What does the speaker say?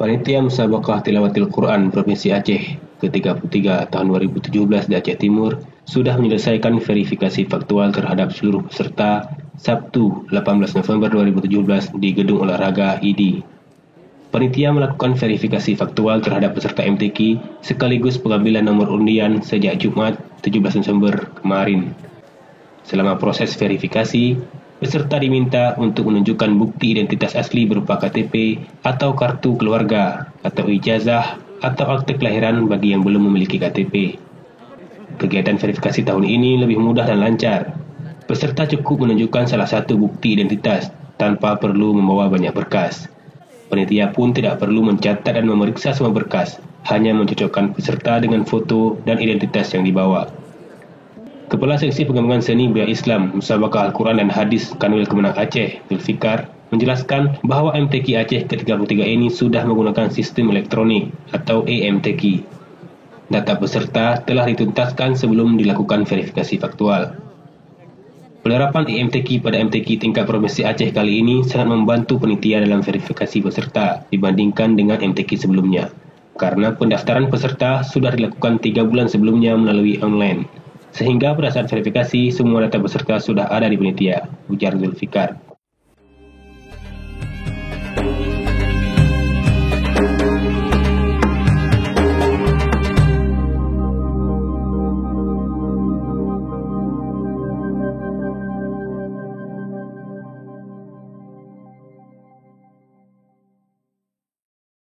Panitia Musabaqah Tilawatil Quran Provinsi Aceh ke-33 tahun 2017 di Aceh Timur sudah menyelesaikan verifikasi faktual terhadap seluruh peserta Sabtu 18 November 2017 di Gedung Olahraga ID. Panitia melakukan verifikasi faktual terhadap peserta MTQ sekaligus pengambilan nomor undian sejak Jumat 17 November kemarin. Selama proses verifikasi, peserta diminta untuk menunjukkan bukti identitas asli berupa KTP atau kartu keluarga atau ijazah atau akte kelahiran bagi yang belum memiliki KTP. Kegiatan verifikasi tahun ini lebih mudah dan lancar. Peserta cukup menunjukkan salah satu bukti identitas tanpa perlu membawa banyak berkas. Panitia pun tidak perlu mencatat dan memeriksa semua berkas, hanya mencocokkan peserta dengan foto dan identitas yang dibawa. Kepala Seksi Pengembangan Seni Budaya Islam, Musabaqah Al-Quran dan Hadis Kanwil Kemenang Aceh, Zulfikar, menjelaskan bahawa MTQ Aceh ke-33 ini sudah menggunakan sistem elektronik atau AMTQ. Data peserta telah dituntaskan sebelum dilakukan verifikasi faktual. Penerapan AMTQ pada MTQ tingkat Provinsi Aceh kali ini sangat membantu panitia dalam verifikasi peserta dibandingkan dengan MTQ sebelumnya, karena pendaftaran peserta sudah dilakukan 3 bulan sebelumnya melalui online. Sehingga pada saat verifikasi, semua data peserta sudah ada di panitia, ujar Zulfikar.